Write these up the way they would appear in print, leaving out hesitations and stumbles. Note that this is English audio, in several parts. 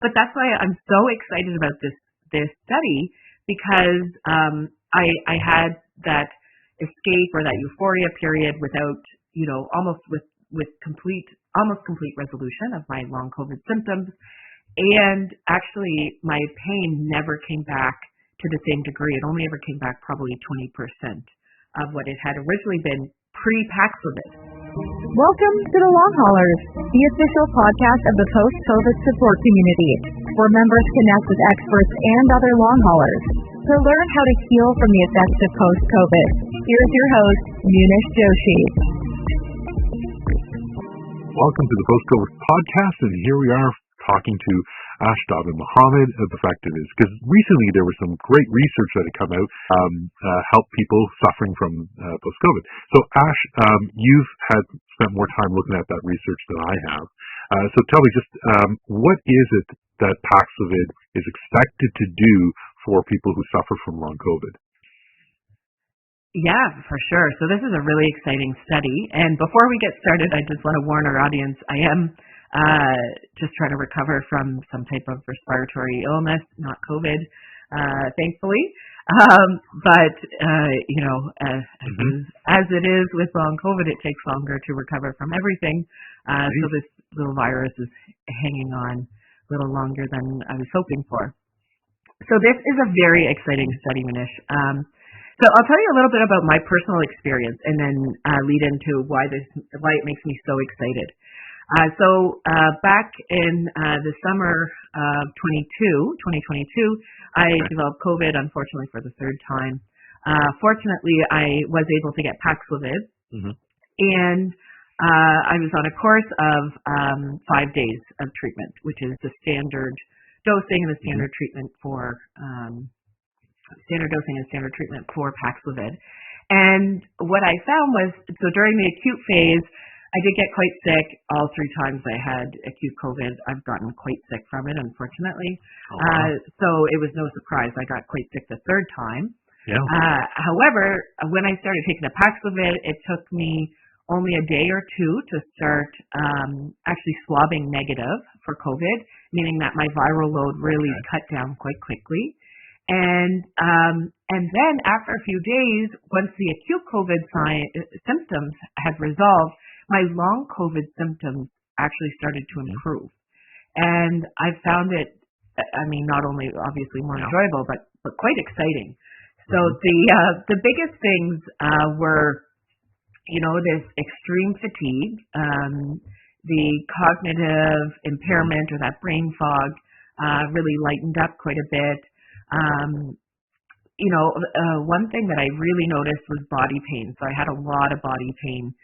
But that's why I'm so excited about this study, because I had that escape or that euphoria period without, almost almost complete resolution of my long COVID symptoms. And actually, my pain never came back to the same degree. It only ever came back probably 20% of what it had originally been pre-Paxlovid. Welcome to the Long Haulers, the official podcast of the post-COVID support community, where members connect with experts and other long haulers to learn how to heal from the effects of post-COVID. Here's your host, Munish Joshi. Welcome to the post-COVID podcast, and here we are talking to Ash Dobbin-Mohammed of Effectiveness, because recently there was some great research that had come out help people suffering from post-COVID. So Ash, you've spent more time looking at that research than I have. So tell me just what is it that Paxlovid is expected to do for people who suffer from long COVID? Yeah, for sure. So this is a really exciting study. And before we get started, I just want to warn our audience, I am just trying to recover from some type of respiratory illness, not COVID, thankfully. But as it is with long COVID, it takes longer to recover from everything. So this little virus is hanging on a little longer than I was hoping for. So this is a very exciting study, Manish. So I'll tell you a little bit about my personal experience, and then lead into why it makes me so excited. So back in the summer of 2022, I developed COVID, unfortunately for the third time. Fortunately, I was able to get Paxlovid, and I was on a course of 5 days of treatment, which is the standard dosing and the standard treatment for Paxlovid. And what I found was, so during the acute phase, I did get quite sick. All 3 times I had acute COVID, I've gotten quite sick from it, unfortunately. Oh, wow. So it was no surprise I got quite sick the third time. Yeah. However, when I started taking the Paxlovid, it took me only a day or two to start actually swabbing negative for COVID, meaning that my viral load really cut down quite quickly. And then after a few days, once the acute COVID symptoms had resolved, my long COVID symptoms actually started to improve. And I found it, not only obviously more enjoyable, but quite exciting. So the biggest things were, this extreme fatigue, the cognitive impairment or that brain fog really lightened up quite a bit. One thing that I really noticed was body pain. So I had a lot of body pain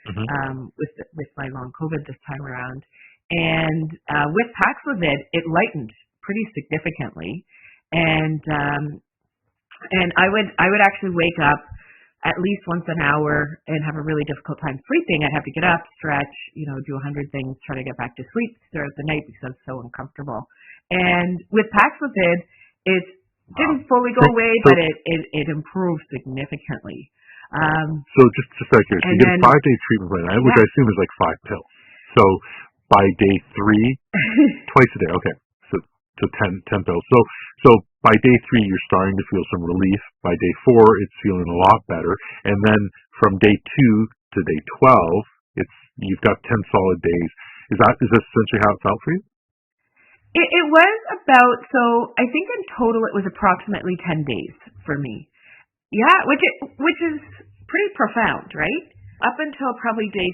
with my long COVID this time around. And with Paxlovid, it lightened pretty significantly. And I would actually wake up at least once an hour and have a really difficult time sleeping. I'd have to get up, stretch, do 100 things, try to get back to sleep throughout the night because I was so uncomfortable. And with Paxlovid, it didn't fully go away, but it improved significantly. So just out here, so you get a 5-day treatment plan, which I assume is like 5 pills. So by day 3, twice a day, okay. So 10 pills. So by day 3, you're starting to feel some relief. By day 4, it's feeling a lot better. And then from day 2 to day 12, you've got 10 solid days. Is that essentially how it felt for you? It was about, so I think in total it was approximately 10 days for me. Yeah, which is pretty profound, right? Up until probably day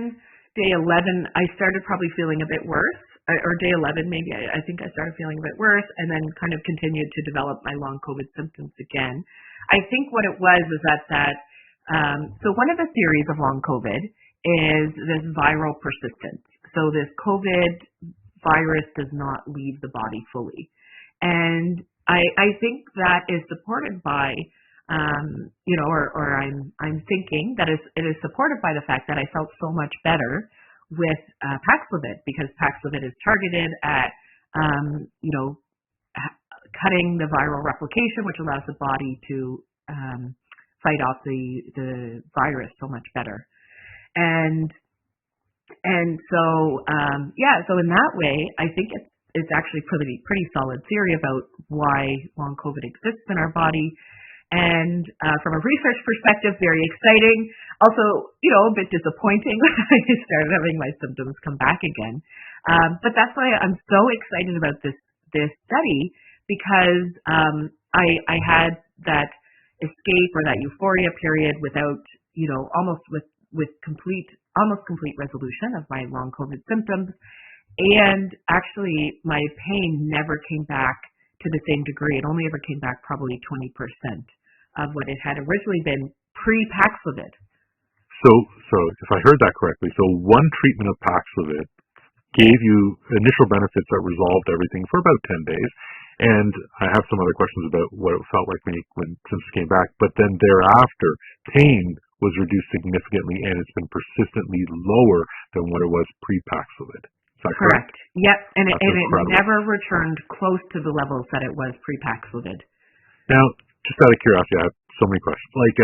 10, day 11, I started probably feeling a bit worse. Or day 11 maybe, I think I started feeling a bit worse, and then kind of continued to develop my long COVID symptoms again. I think what it was is that so one of the theories of long COVID is this viral persistence. So this COVID virus does not leave the body fully. And I think that is supported by, I'm thinking that it is supported by the fact that I felt so much better with Paxlovid, because Paxlovid is targeted at, cutting the viral replication, which allows the body to fight off the virus so much better. And so, so in that way, I think it's actually pretty solid theory about why long COVID exists in our body. And from a research perspective, very exciting. Also, a bit disappointing when I started having my symptoms come back again. But that's why I'm so excited about this study, because I had that escape or that euphoria period without, almost complete resolution of my long COVID symptoms. And actually, my pain never came back to the same degree. It only ever came back probably 20% of what it had originally been pre-Paxlovid. So if I heard that correctly, so one treatment of Paxlovid gave you initial benefits that resolved everything for about 10 days. And I have some other questions about what it felt like when symptoms came back. But then thereafter, pain was reduced significantly, and it's been persistently lower than what it was pre-Paxlovid. Is that correct? Yep, and it never returned close to the levels that it was pre-Paxlovid. Now, just out of curiosity, I have so many questions. Like,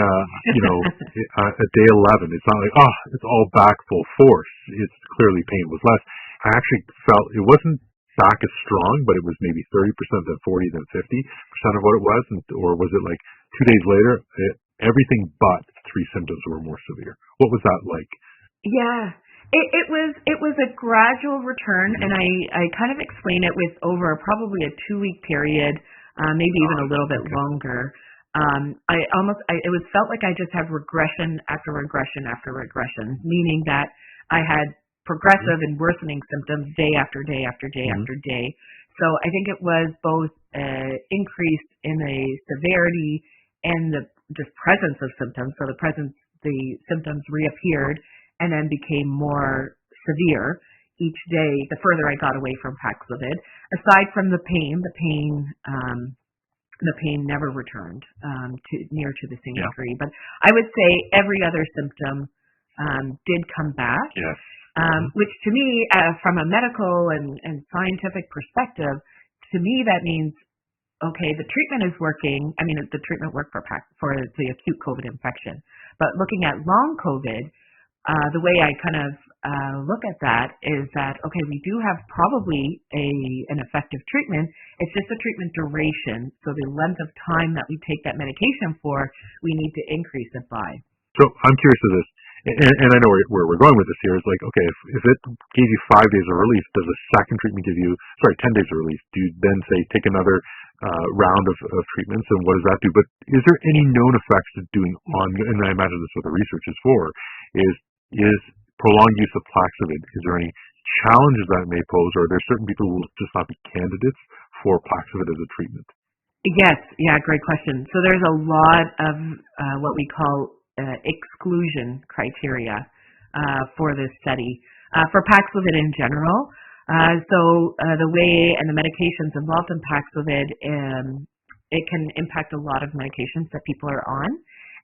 at day 11, it's not like, it's all back full force. It's clearly pain was less. I actually felt it wasn't back as strong, but it was maybe 30%, then 40, then 50% of what it was, or was it like 2 days later, everything but 3 symptoms were more severe? What was that like? Yeah. It was a gradual return, and I kind of explain it with over probably a 2-week period, maybe even a little bit longer. It felt like I just had regression after regression after regression, meaning that I had progressive and worsening symptoms day after day after day after day. So I think it was both increase in the severity and the just presence of symptoms. So the symptoms reappeared and then became more severe each day the further I got away from Paxlovid. Aside from the pain never returned near to the same degree. But I would say every other symptom did come back, which to me, from a medical and scientific perspective, to me that means, okay, the treatment is working. I mean, the treatment worked for the acute COVID infection. But looking at long COVID, the way I kind of look at that is that, okay, we do have probably an effective treatment. It's just the treatment duration. So the length of time that we take that medication for, we need to increase it by. So I'm curious of this, and I know where we're going with this here. Is like, okay, if it gave you 5 days of relief, does a second treatment give you, 10 days of relief? Do you then say take another round of treatments, and what does that do? But is there any known effects to doing and I imagine this is what the research is for, is prolonged use of Plaxlovid, is there any challenges that it may pose, or are there certain people who will just not be candidates for Plaxlovid as a treatment? Yes, great question. So there's a lot of what we call exclusion criteria for this study, for Paxlovid in general. So the way and the medications involved in Paxlovid, it can impact a lot of medications that people are on.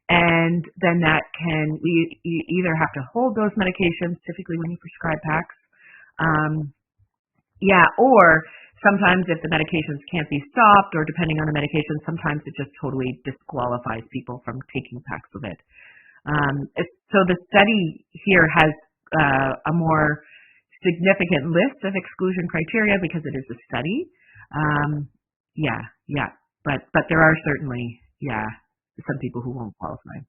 And then we either have to hold those medications, typically when you prescribe Pax, or sometimes if the medications can't be stopped, or depending on the medication, sometimes it just totally disqualifies people from taking Paxlovid. So the study here has a more significant list of exclusion criteria because it is a study. But there are certainly, some people who won't qualify.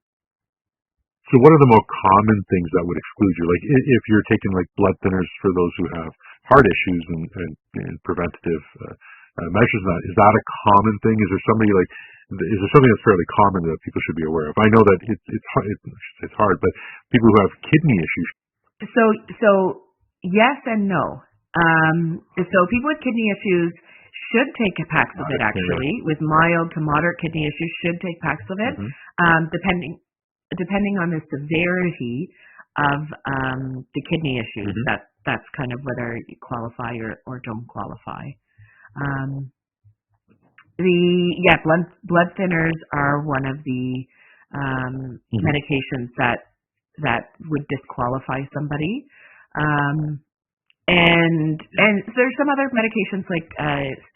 So what are the more common things that would exclude you? Like if you're taking like blood thinners for those who have heart issues and preventative measures, is that a common thing? Is there something that's fairly common that people should be aware of? I know that it's hard, but people who have kidney issues. So yes and no. So people with kidney issues should take Paxlovid, actually, with mild to moderate kidney issues should take Paxlovid, depending on the severity of the kidney issues. That's kind of whether you qualify or don't qualify. Blood thinners are one of the medications that would disqualify somebody. And there's some other medications like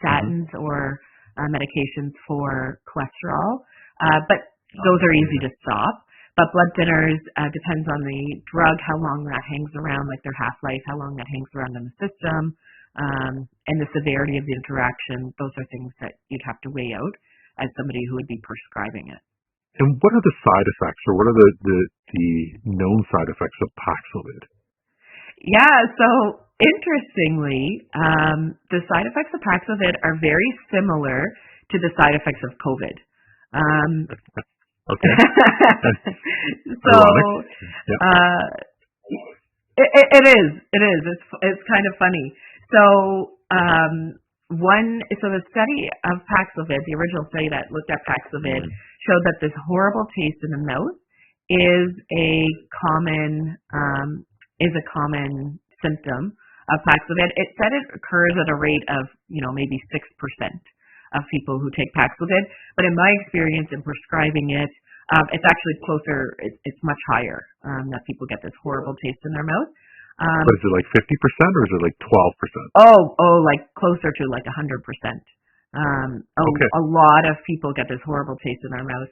statins or medications for cholesterol, but those are easy to stop. But blood thinners depends on the drug, how long that hangs around, like their half-life, how long that hangs around in the system. and the severity of the interaction. Those are things that you'd have to weigh out as somebody who would be prescribing it. And what are the side effects, or what are the known side effects of Paxlovid? Yeah, so interestingly, the side effects of Paxlovid are very similar to the side effects of COVID. Okay. So it is. It's kind of funny. So the study of Paxlovid, the original study that looked at Paxlovid, showed that this horrible taste in the mouth is a common symptom of Paxlovid. It said it occurs at a rate of maybe 6% of people who take Paxlovid, but in my experience in prescribing it, it's actually closer. It's much higher that people get this horrible taste in their mouth. But is it like 50% or is it like 12%? Oh, like closer to like 100%. Okay. A lot of people get this horrible taste in their mouth.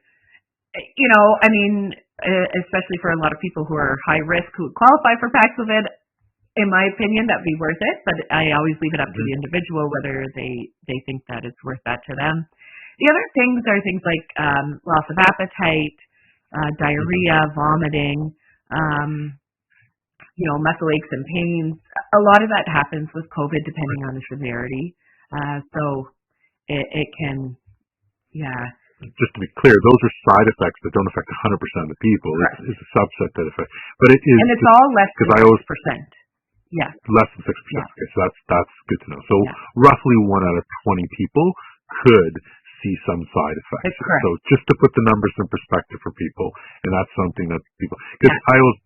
Especially for a lot of people who are high risk, who qualify for Paxlovid, in my opinion, that'd be worth it. But I always leave it up to the individual whether they think that it's worth that to them. The other things are things like loss of appetite, diarrhea, vomiting, muscle aches and pains. A lot of that happens with COVID, depending on the severity. So it can, Just to be clear, those are side effects that don't affect 100% of the people. It's a subset that affects. But it is, and it's all less than 6%. Yeah. Less than 6%. Yeah. Okay, so that's good to know. So roughly 1 out of 20 people could see some side effects. That's correct. So just to put the numbers in perspective for people, and that's something that people, because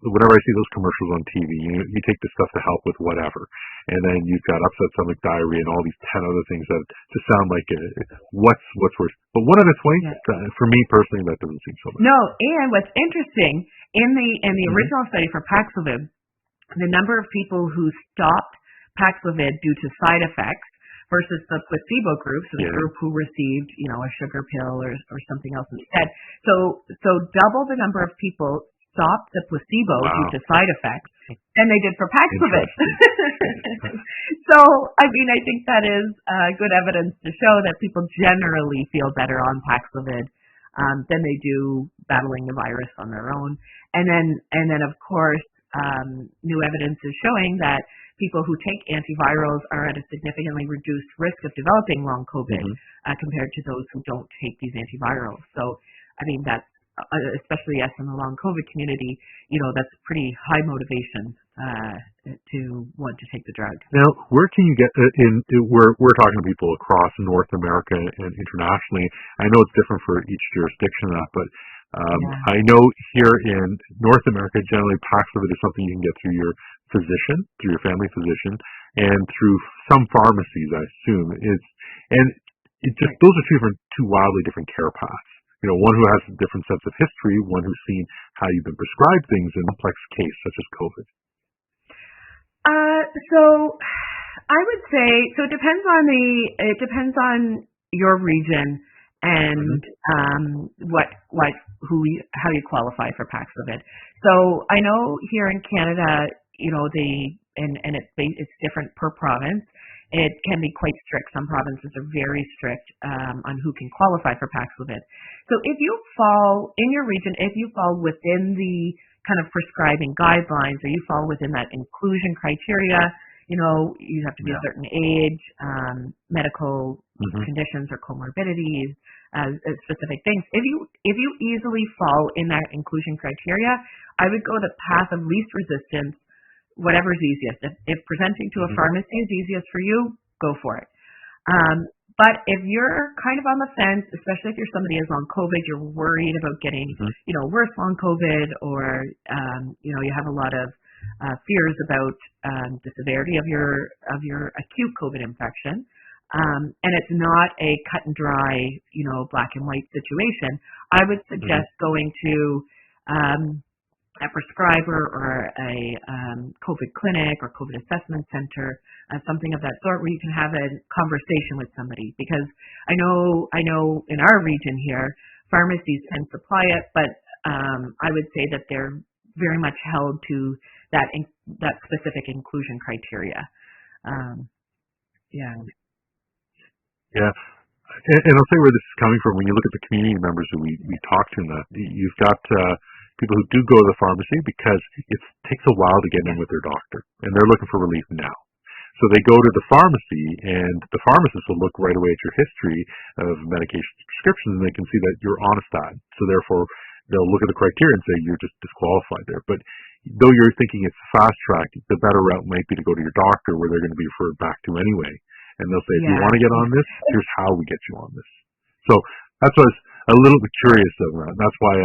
whenever I see those commercials on TV, you take the stuff to help with whatever, and then you've got upset stomach, diarrhea, and all these 10 other things that just sound like what's worse. But 1 out of 20, for me personally, that doesn't seem so much. No, and what's interesting in the original study for Paxlovid, the number of people who stopped Paxlovid due to side effects versus the placebo group, so the group who received, a sugar pill or something else instead. So double the number of people stopped the placebo due to side effects than they did for Paxlovid. So, I think that is good evidence to show that people generally feel better on Paxlovid than they do battling the virus on their own. And then of course, new evidence is showing that people who take antivirals are at a significantly reduced risk of developing long COVID compared to those who don't take these antivirals. So, that's, especially us in the long COVID community, that's pretty high motivation to want to take the drug. Now, where can you get we're talking to people across North America and internationally. I know it's different for each jurisdiction, but I know here in North America, generally Paxlovid is something you can get through your physician, through your family physician, and through some pharmacies, I assume. Those are two wildly different care paths. One who has a different sense of history, one who's seen how you've been prescribed things in a complex case such as COVID. So I would say, it depends on your region and how you qualify for Paxlovid. So I know here in Canada, it's different per province. It can be quite strict. Some provinces are very strict on who can qualify for Paxlovid. So if you fall in your region, if you fall within the kind of prescribing guidelines, or you fall within that inclusion criteria, you have to be a certain age, medical conditions or comorbidities, specific things. If you easily fall in that inclusion criteria, I would go the path of least resistance, whatever's easiest. If presenting to a pharmacy is easiest for you, go for it. But if you're kind of on the fence, especially if you're somebody who's on COVID, you're worried about getting, worse long COVID, or, you have a lot of fears about the severity of your acute COVID infection, and it's not a cut and dry, black and white situation, I would suggest going to a prescriber or a COVID clinic or COVID assessment center, something of that sort, where you can have a conversation with somebody. Because I know in our region here, pharmacies can supply it, but I would say that they're very much held to that specific inclusion criteria. Yeah. Yeah. And I'll say where this is coming from. When you look at the community members who we talk to, you've got people who do go to the pharmacy because it takes a while to get in with their doctor, and they're looking for relief now. So they go to the pharmacy, and the pharmacist will look right away at your history of medication prescriptions, and they can see that you're on a statin. So therefore, they'll look at the criteria and say you're just disqualified there. But though you're thinking it's fast track, the better route might be to go to your doctor, where they're going to be referred back to anyway. And they'll say, if you want to get on this, here's how we get you on this. So that's why I was a little bit curious of that. And that's why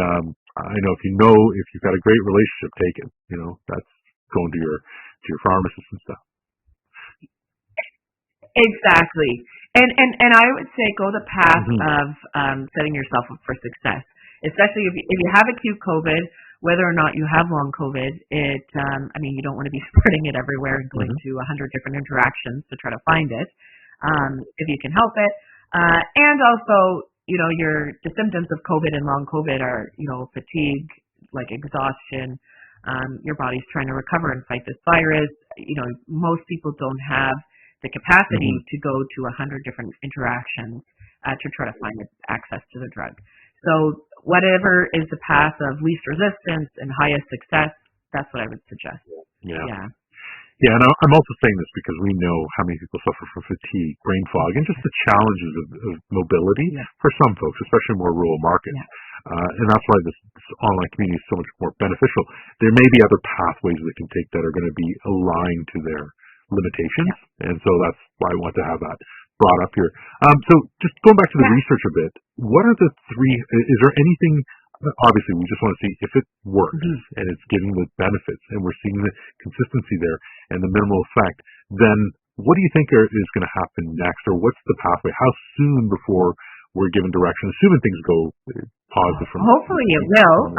I know if you've got a great relationship, take it. That's going to your pharmacist and stuff. Exactly. And I would say go the path of setting yourself up for success, especially if you have acute COVID, whether or not you have long COVID. You don't want to be spreading it everywhere and going to 100 different interactions to try to find it, if you can help it. And also, the symptoms of COVID and long COVID are, fatigue, like exhaustion. Your body's trying to recover and fight this virus. Most people don't have the capacity to go to 100 different interactions to try to find access to the drug. So whatever is the path of least resistance and highest success, that's what I would suggest. Yeah. Yeah, and I'm also saying this because we know how many people suffer from fatigue, brain fog, and just the challenges of mobility for some folks, especially in more rural markets. And that's why this online community is so much more beneficial. There may be other pathways they can take that are going to be aligned to their limitations, and so that's why I want to have that brought up here. So just going back to the research a bit, what are the three, is there anything, obviously we just want to see if it works and it's giving the benefits and we're seeing the consistency there and the minimal effect, then what do you think is going to happen next, or what's the pathway? How soon before we're given direction, assuming things go positive from Hopefully it will.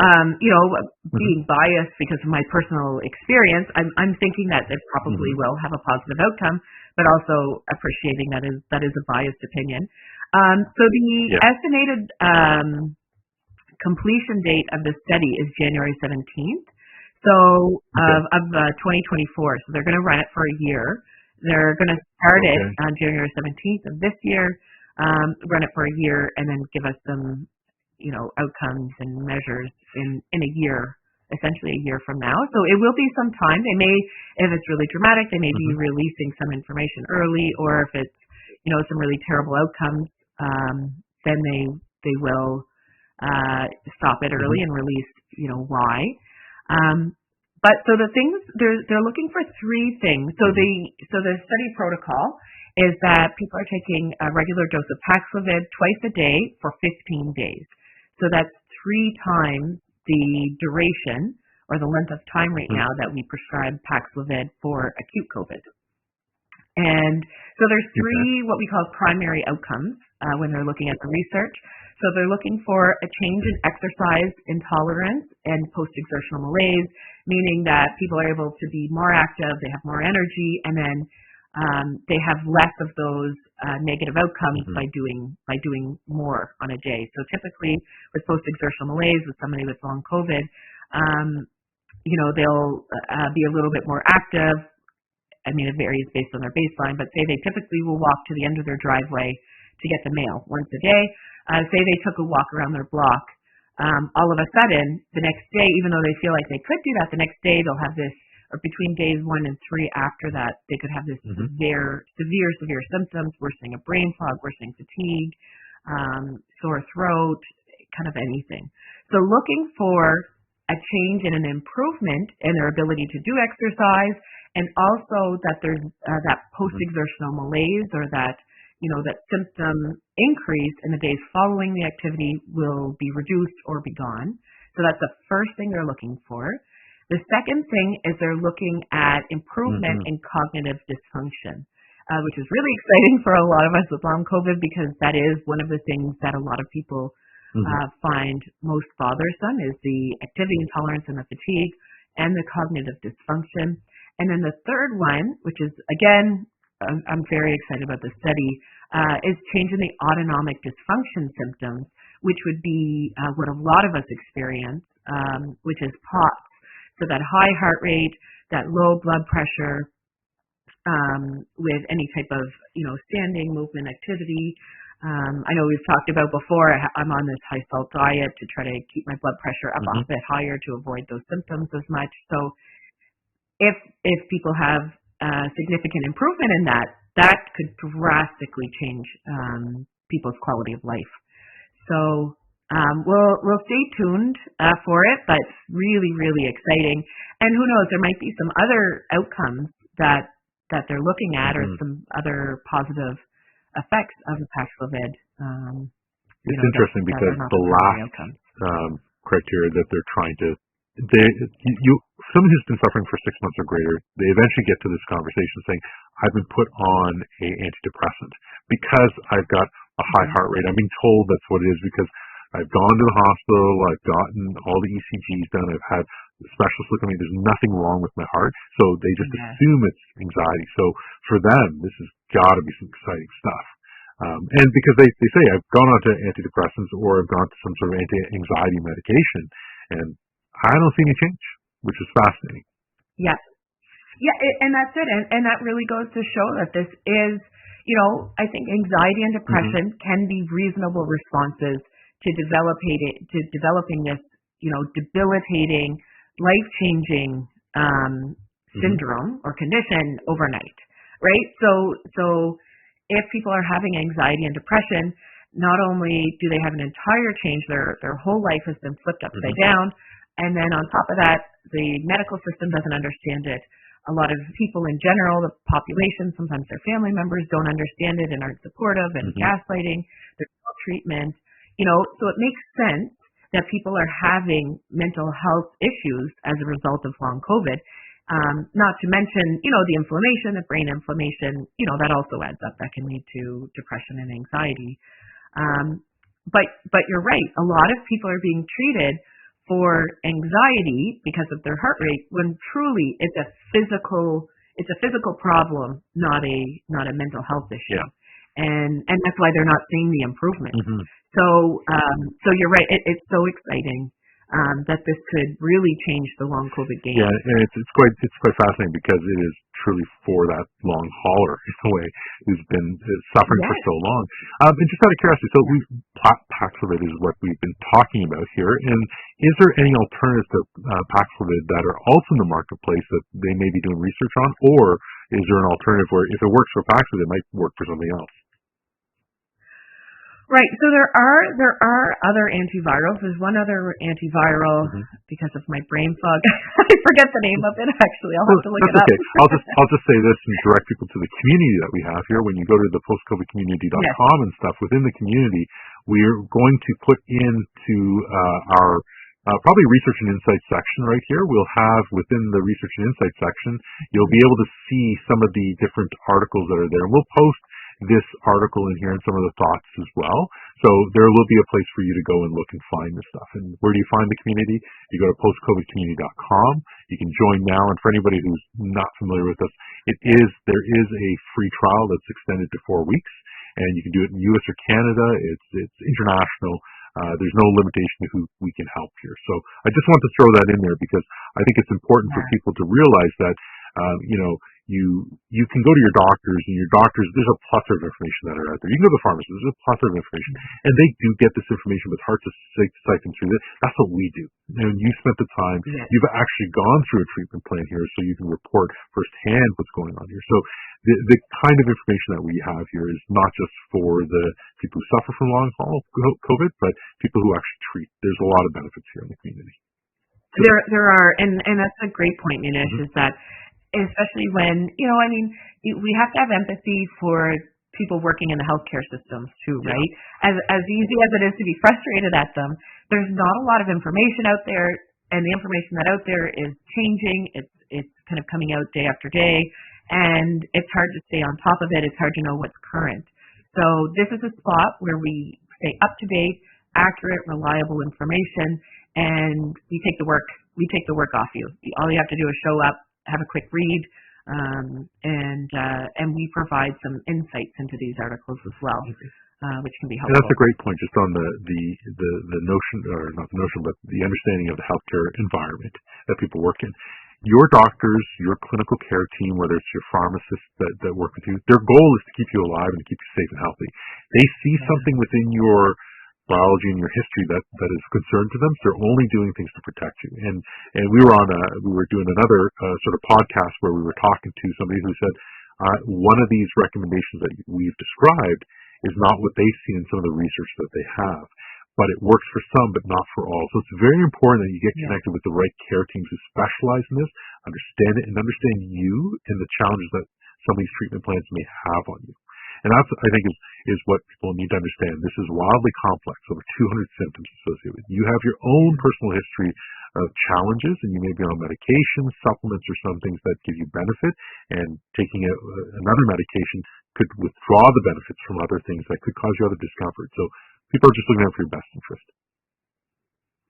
Being biased because of my personal experience, I'm thinking that it probably will have a positive outcome, but also appreciating that is a biased opinion. So the estimated completion date of the study is January 17th. So of 2024. So they're going to run it for a year. They're going to start it on January 17th of this year. Run it for a year, and then give us some, outcomes and measures in a year, essentially a year from now. So it will be some time. They may, if it's really dramatic, they may be releasing some information early, or if it's, some really terrible outcomes, then they will stop it early and release, why. But so the things they're looking for three things. So the study protocol is that people are taking a regular dose of Paxlovid twice a day for 15 days. So that's 3 times the duration or the length of time right now that we prescribe Paxlovid for acute COVID. And so there's 3 what we call primary outcomes when they're looking at the research. So they're looking for a change in exercise intolerance and post-exertional malaise, meaning that people are able to be more active, they have more energy, and then they have less of those negative outcomes by doing more on a day. So typically with post-exertional malaise, with somebody with long COVID, they'll be a little bit more active. I mean, it varies based on their baseline, but say they typically will walk to the end of their driveway to get the mail once a day. Say they took a walk around their block. All of a sudden, the next day, even though they feel like they could do that, the next day they'll have this, or between days 1 and 3 after that, they could have this severe symptoms, worsening of brain fog, worsening fatigue, sore throat, kind of anything. So looking for a change and an improvement in their ability to do exercise, and also that there's that post-exertional malaise, or that that symptom increase in the days following the activity will be reduced or be gone. So that's the first thing they're looking for. The second thing is they're looking at improvement in cognitive dysfunction, which is really exciting for a lot of us with long COVID, because that is one of the things that a lot of people find most bothersome, is the activity intolerance and the fatigue and the cognitive dysfunction. And then the third one, which is, again, I'm very excited about the study, is changing the autonomic dysfunction symptoms, which would be what a lot of us experience, which is POTS. So that high heart rate, that low blood pressure, with any type of, standing, movement, activity. I know we've talked about before, I'm on this high salt diet to try to keep my blood pressure up a bit higher to avoid those symptoms as much. So if people have significant improvement in that could drastically change people's quality of life. So we'll stay tuned for it, but it's really, really exciting. And who knows, there might be some other outcomes that they're looking at, or some other positive effects of the Paxlovid. It's interesting because the last criteria that they're trying to, someone who's been suffering for 6 months or greater, they eventually get to this conversation saying, I've been put on a antidepressant because I've got a high heart rate. I'm being told that's what it is because I've gone to the hospital, I've gotten all the ECGs done, I've had specialists look at me, there's nothing wrong with my heart, so they just assume it's anxiety. So for them, this has got to be some exciting stuff. And because they say, I've gone on to antidepressants or I've gone to some sort of anti-anxiety medication, and I don't see any change, which is fascinating. Yeah. Yeah, and that's it. And that really goes to show that this is, I think anxiety and depression can be reasonable responses to developing this, debilitating, life-changing syndrome or condition overnight, right? So if people are having anxiety and depression, not only do they have an entire change, their whole life has been flipped upside down, and then on top of that, the medical system doesn't understand it. A lot of people in general, the population, sometimes their family members don't understand it and aren't supportive, and gaslighting, there's no treatment. So it makes sense that people are having mental health issues as a result of long COVID. Not to mention, the inflammation, the brain inflammation, that also adds up. That can lead to depression and anxiety. But you're right. A lot of people are being treated for anxiety because of their heart rate, when truly it's a physical problem, not a mental health issue. Yeah. And that's why they're not seeing the improvement. So you're right. It's so exciting that this could really change the long COVID game. Yeah, and it's quite fascinating because it is truly for that long hauler in a way who's been suffering for so long. And just out of curiosity, so Paxlovid is what we've been talking about here, and is there any alternatives to Paxlovid that are also in the marketplace that they may be doing research on, or is there an alternative where if it works for Paxlovid, it might work for something else? Right. So there are other antivirals. There's one other antiviral because of my brain fog. I forget the name of it. Actually, I'll have to look it up. Okay. I'll just say this and direct people to the community that we have here. When you go to the postcovidcommunity.com and stuff, within the community, we're going to put into our probably research and insight section right here. We'll have within the research and insight section, you'll be able to see some of the different articles that are there. And we'll post this article in here and some of the thoughts as well. So there will be a place for you to go and look and find this stuff. And where do you find the community? You go to postcovidcommunity.com. You can join now. And for anybody who's not familiar with us, there is a free trial that's extended to 4 weeks. And you can do it in US or Canada. It's international. There's no limitation to who we can help here. So I just want to throw that in there because I think it's important for people to realize that, you can go to your doctors, and your doctors, there's a plethora of information that are out there. You can go to the pharmacist, there's a plethora of information, and they do get this information with hard to siphon through it. That's what we do. And you spent the time, you've actually gone through a treatment plan here, so you can report firsthand what's going on here. So the kind of information that we have here is not just for the people who suffer from long haul COVID, but people who actually treat. There's a lot of benefits here in the community. There are, and that's a great point, Munish, is that especially when, we have to have empathy for people working in the healthcare systems too, right? As easy as it is to be frustrated at them, there's not a lot of information out there, and the information that out there is changing. It's kind of coming out day after day, and it's hard to stay on top of it. It's hard to know what's current. So this is a spot where we stay up to date, accurate, reliable information, and we take the work off you. All you have to do is show up, have a quick read, and we provide some insights into these articles as well, which can be helpful. And that's a great point, just on the notion, or not the notion, but the understanding of the healthcare environment that people work in. your doctors, your clinical care team, whether it's your pharmacists that work with you, their goal is to keep you alive and to keep you safe and healthy. They see something within your biology and your history that is a concern to them, so they're only doing things to protect you. And we were doing another sort of podcast where we were talking to somebody who said one of these recommendations that we've described is not what they see in some of the research that they have. But it works for some, but not for all. So it's very important that you get connected with the right care teams who specialize in this, understand it, and understand you and the challenges that some of these treatment plans may have on you. And that's, I think, is what people need to understand. This is wildly complex, over 200 symptoms associated with it. You have your own personal history of challenges, and you may be on medication, supplements, or some things that give you benefit, and taking another medication could withdraw the benefits from other things that could cause you other discomfort. So people are just looking out for your best interest.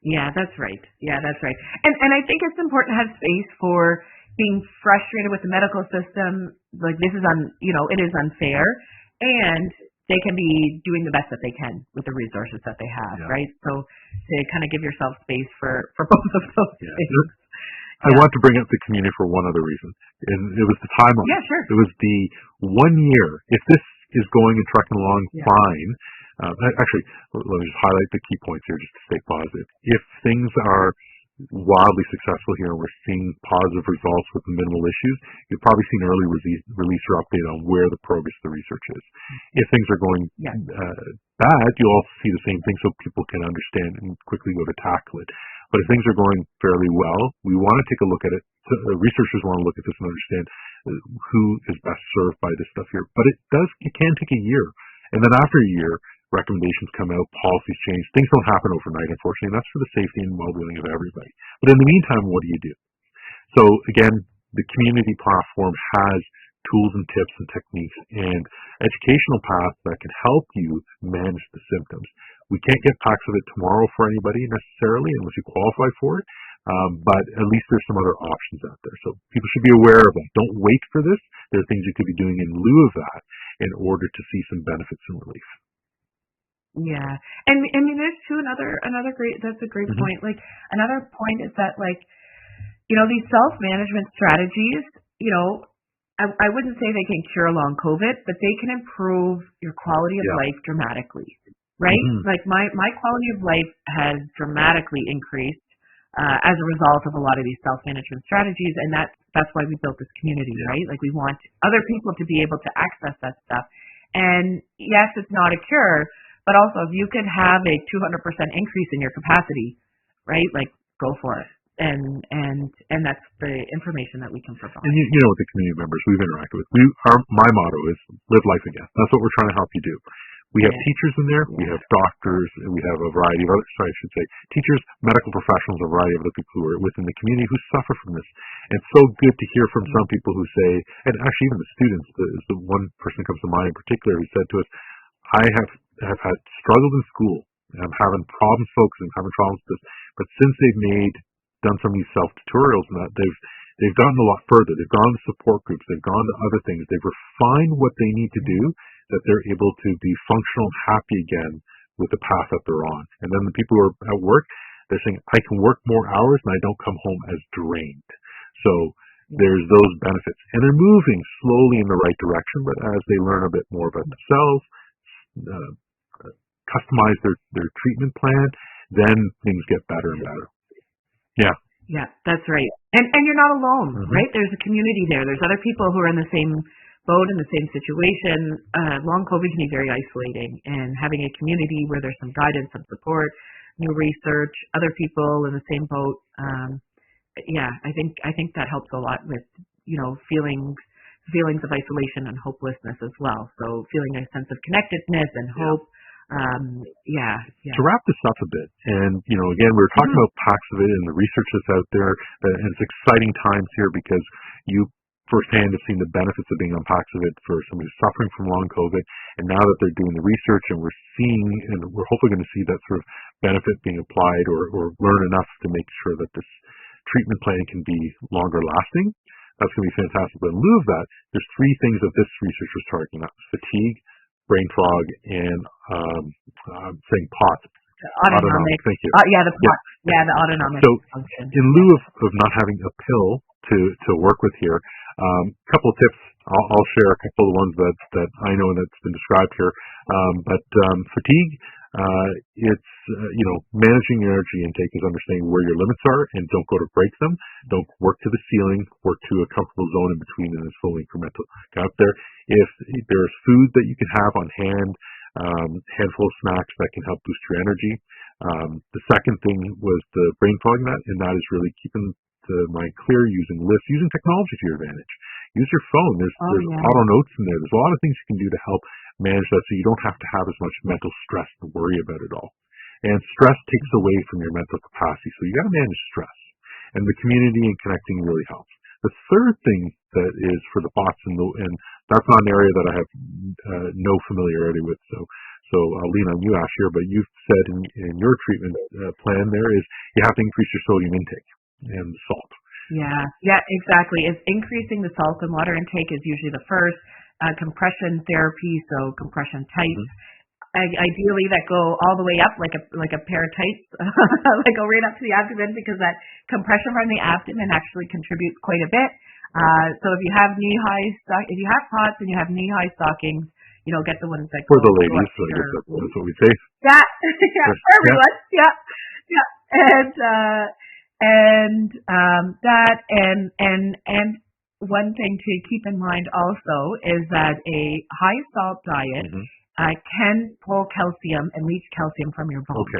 Yeah, that's right. And I think it's important to have space for being frustrated with the medical system. Like, this is it is unfair, and they can be doing the best that they can with the resources that they have, right? So to kind of give yourself space for both of those things. I want to bring up the community for one other reason, and it was the timeline. Yeah, sure. It was the 1 year. If this is going and trucking along fine, actually, let me just highlight the key points here just to stay positive. If things are wildly successful here and we're seeing positive results with minimal issues, you'll probably see an early release or update on where the progress of the research is. If things are going bad, you'll also see the same thing so people can understand and quickly go to tackle it. But if things are going fairly well, we want to take a look at it. Researchers want to look at this and understand who is best served by this stuff here. But it can take a year. And then after a year, recommendations come out, policies change. Things don't happen overnight, unfortunately, and that's for the safety and well-being of everybody. But in the meantime, what do you do? So again, the community platform has tools and tips and techniques and educational paths that can help you manage the symptoms. We can't get Paxlovid tomorrow for anybody necessarily unless you qualify for it, but at least there's some other options out there. So people should be aware of that. Don't wait for this. There are things you could be doing in lieu of that in order to see some benefits and relief. Yeah, and I mean, there's another great. That's a great point. Like, another point is that, like, these self-management strategies. I wouldn't say they can cure long COVID, but they can improve your quality of life dramatically. Right? Like, my quality of life has dramatically increased as a result of a lot of these self-management strategies, and that's why we built this community. Right? Like, we want other people to be able to access that stuff. And yes, it's not a cure. But also, if you could have a 200% increase in your capacity, right? Like, go for it. And that's the information that we can provide. And with the community members we've interacted with, my motto is live life again. That's what we're trying to help you do. We have teachers in there, we have doctors, and we have a variety of other, teachers, medical professionals, a variety of other people who are within the community who suffer from this. And it's so good to hear from some people who say, and actually even the students, the one person comes to mind in particular who said to us, I have had struggled in school, and I'm having problems focusing, having problems with this. But since they've done some of these self-tutorials and that, they've gotten a lot further. They've gone to support groups, they've gone to other things, they've refined what they need to do, that they're able to be functional, happy again with the path that they're on. And then the people who are at work, they're saying, I can work more hours and I don't come home as drained. So there's those benefits. And they're moving slowly in the right direction, but as they learn a bit more about themselves, customize their treatment plan, then things get better and better. Yeah, that's right. And you're not alone, right? There's a community there. There's other people who are in the same boat, in the same situation. Long COVID can be very isolating, and having a community where there's some guidance, some support, new research, other people in the same boat. I think that helps a lot with feelings of isolation and hopelessness as well. So feeling a sense of connectedness and hope. To wrap this up a bit, and again, we were talking about Paxlovid and the research that's out there, and it's exciting times here because you firsthand have seen the benefits of being on Paxlovid for somebody who's suffering from long COVID, and now that they're doing the research and we're seeing, and we're hopefully going to see that sort of benefit being applied or learn enough to make sure that this treatment plan can be longer lasting. That's going to be fantastic. But in lieu of that, there's three things that this research was targeting: fatigue, brain fog, and I'm saying POTS. Autonomic. Thank you. The POTS. The autonomic So function. in lieu of not having a pill to work with here. Couple of tips. I'll share a couple of the ones that I know that's been described here. But fatigue, it's managing your energy intake is understanding where your limits are and don't go to break them. Don't work to the ceiling. Work to a comfortable zone in between, and it's fully incremental. Get up there. If there's food that you can have on hand, handful of snacks that can help boost your energy. The second thing was the brain fog net, and that is really keeping the mind clear, using lists, using technology to your advantage. Use your phone. There's auto notes in there. There's a lot of things you can do to help manage that, so you don't have to have as much mental stress to worry about it all. And stress takes away from your mental capacity, so you got to manage stress. And the community and connecting really helps. The third thing that is for the bots, and that's not an area that I have no familiarity with, so I'll lean on you, Ash, here, but you've said in your treatment plan there is you have to increase your sodium intake and salt. Yeah, exactly. It's increasing the salt and water intake is usually the first. Compression therapy, so compression tights. Ideally, that go all the way up like a pair of tights, like go right up to the abdomen, because that compression from the abdomen actually contributes quite a bit. So if you have if you have POTS and you have knee-high stockings, get the ones that for the ladies. So I guess that's what we say. Yeah, for everyone. Yeah. And one thing to keep in mind also is that a high salt diet can pull calcium and leach calcium from your bones. Okay.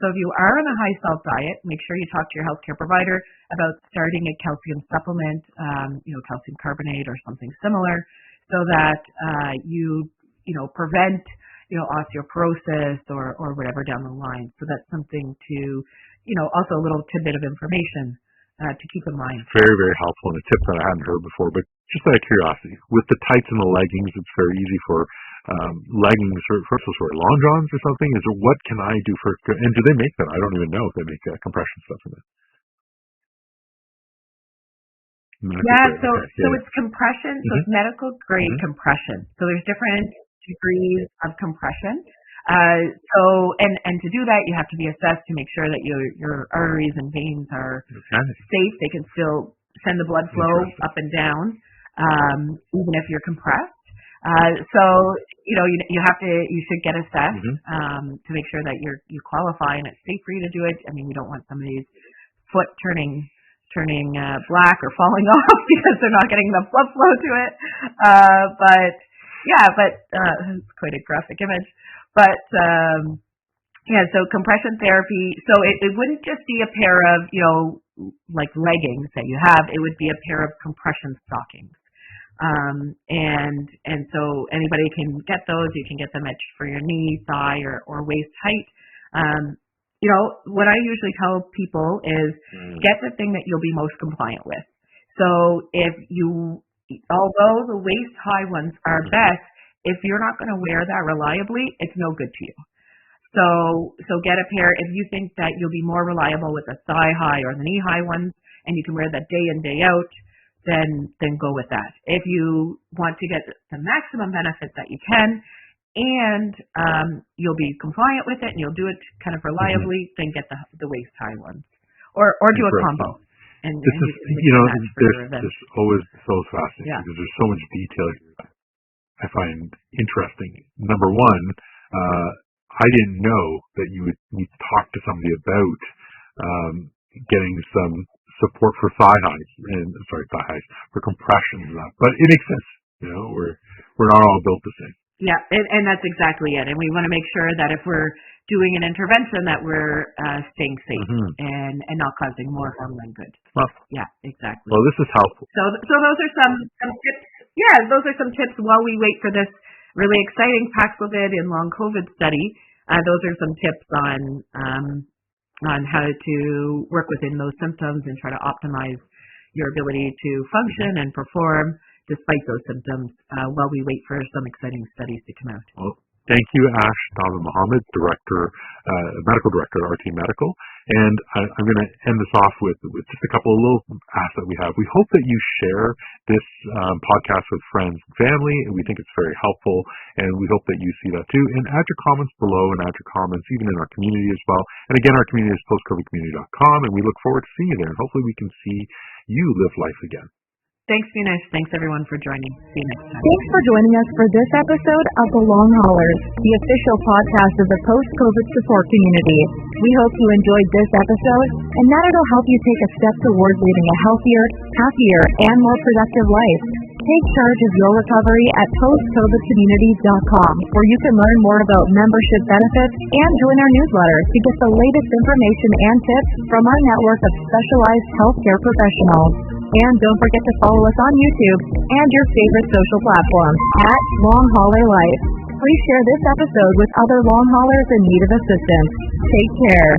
So if you are on a high salt diet, make sure you talk to your healthcare provider about starting a calcium supplement, calcium carbonate or something similar, so that you prevent osteoporosis or whatever down the line. So that's something to also a little tidbit of information to keep in mind. Very, very helpful, and a tip that I hadn't heard before, but just out of curiosity, with the tights and the leggings, it's very easy for leggings or long johns or something. What can I do and do they make that? I don't even know if they make compression stuff in it. So it's compression, so it's medical grade compression. So there's different degrees of compression. And to do that, you have to be assessed to make sure that your arteries and veins are safe. They can still send the blood flow up and down, even if you're compressed. You should get assessed to make sure that you qualify and it's safe for you to do it. I mean, we don't want somebody's foot turning black or falling off because they're not getting the blood flow to it. But it's quite a graphic image. But so compression therapy. So it wouldn't just be a pair of like leggings that you have. It would be a pair of compression stockings. And so anybody can get those. You can get them for your knee, thigh, or waist height. What I usually tell people is get the thing that you'll be most compliant with. So although the waist high ones are best, if you're not going to wear that reliably, it's no good to you. So get a pair. If you think that you'll be more reliable with the thigh high or the knee high ones, and you can wear that day in, day out, then go with that. If you want to get the maximum benefit that you can, and you'll be compliant with it, and you'll do it kind of reliably, then get the waist high ones, or do a combo. And this is always so fascinating because there's so much detail here I find interesting. Number one, I didn't know that you would need to talk to somebody about getting some support for thigh highs for compression and that. But it makes sense. We're not all built the same. Yeah, and that's exactly it. And we want to make sure that if we're doing an intervention that we're staying safe and not causing more harm than good. Well, yeah, exactly. Well, this is helpful. So those are some tips. Yeah, those are some tips while we wait for this really exciting Paxlovid and long COVID study. Those are some tips on how to work within those symptoms and try to optimize your ability to function and perform despite those symptoms while we wait for some exciting studies to come out. Well, thank you, Ash Dobbin-Mohammed, Medical Director at RT Medical. And I'm going to end this off with just a couple of little asks that we have. We hope that you share this podcast with friends and family, and we think it's very helpful, and we hope that you see that too. And add your comments below, and add your comments even in our community as well. And again, our community is postcovidcommunity.com, and we look forward to seeing you there. And hopefully we can see you live life again. Thanks, Vinesh. Thanks, everyone, for joining. See you next time. Thanks for joining us for this episode of The Long Haulers, the official podcast of the post-COVID support community. We hope you enjoyed this episode and that it'll help you take a step towards leading a healthier, happier, and more productive life. Take charge of your recovery at postcovidcommunity.com, where you can learn more about membership benefits and join our newsletter to get the latest information and tips from our network of specialized healthcare professionals. And don't forget to follow us on YouTube and your favorite social platform at Long Hauler Life. Please share this episode with other long haulers in need of assistance. Take care.